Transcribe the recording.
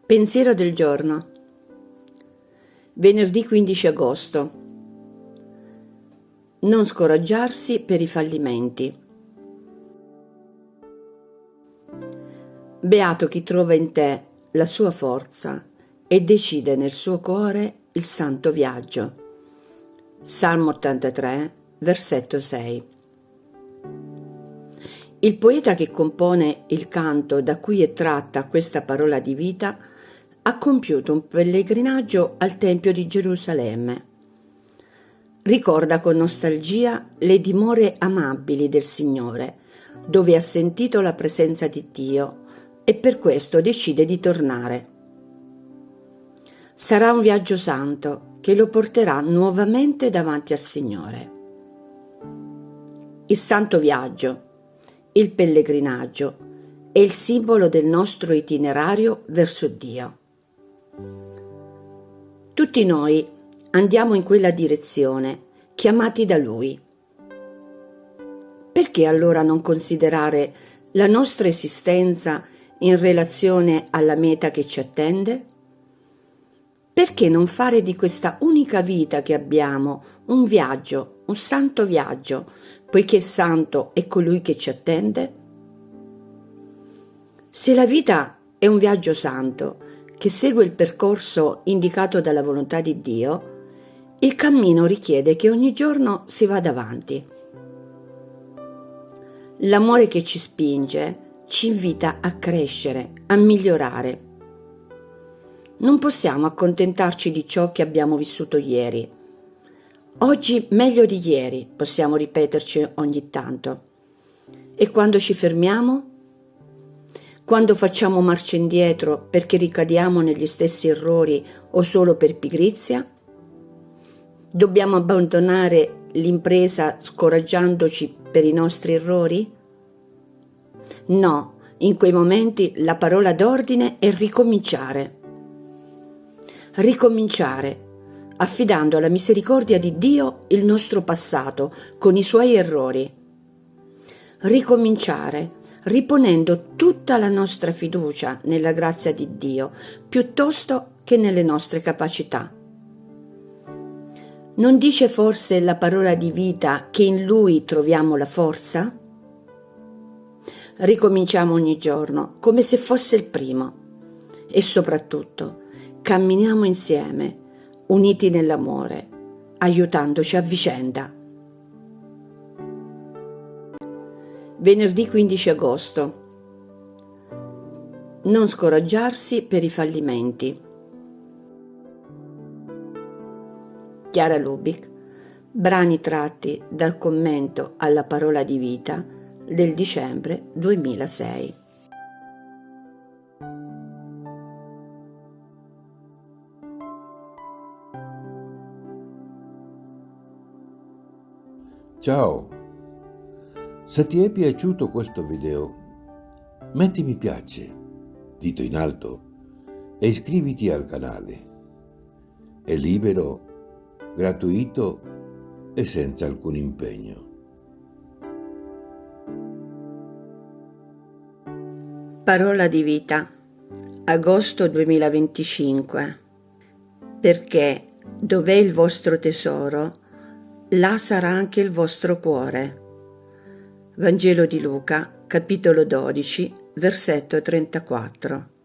Pensiero del giorno. Venerdì 15 agosto. Non scoraggiarsi per i fallimenti. Beato chi trova in te la sua forza e decide nel suo cuore il santo viaggio. Salmo 83, versetto 6. Il poeta che compone il canto da cui è tratta questa parola di vita ha compiuto un pellegrinaggio al Tempio di Gerusalemme. Ricorda con nostalgia le dimore amabili del Signore, dove ha sentito la presenza di Dio e per questo decide di tornare. Sarà un viaggio santo che lo porterà nuovamente davanti al Signore. Il santo viaggio, il pellegrinaggio, è il simbolo del nostro itinerario verso Dio. Tutti noi andiamo in quella direzione, chiamati da Lui. Perché allora non considerare la nostra esistenza in relazione alla meta che ci attende? Perché non fare di questa unica vita che abbiamo un viaggio, un santo viaggio, poiché santo è colui che ci attende? Se la vita è un viaggio santo, che segue il percorso indicato dalla volontà di Dio, il cammino richiede che ogni giorno si vada avanti. L'amore che ci spinge ci invita a crescere, a migliorare. Non possiamo accontentarci di ciò che abbiamo vissuto ieri. Oggi meglio di ieri, possiamo ripeterci ogni tanto. E quando ci fermiamo? Quando facciamo marcia indietro perché ricadiamo negli stessi errori o solo per pigrizia? Dobbiamo abbandonare l'impresa scoraggiandoci per i nostri errori? No, in quei momenti la parola d'ordine è ricominciare. Ricominciare, affidando alla misericordia di Dio il nostro passato con i suoi errori. Ricominciare, riponendo tutta la nostra fiducia nella grazia di Dio, piuttosto che nelle nostre capacità. Non dice forse la parola di vita che in Lui troviamo la forza? Ricominciamo ogni giorno come se fosse il primo e soprattutto camminiamo insieme, uniti nell'amore, aiutandoci a vicenda. Venerdì 15 agosto. Non scoraggiarsi per i fallimenti. Chiara Lubick, brani tratti dal commento alla parola di vita del dicembre 2006. Ciao! Se ti è piaciuto questo video, metti mi piace, dito in alto, e iscriviti al canale. È libero, gratuito e senza alcun impegno. Parola di vita, agosto 2025. Perché dov'è il vostro tesoro, là sarà anche il vostro cuore. Vangelo di Luca, capitolo 12, versetto 34.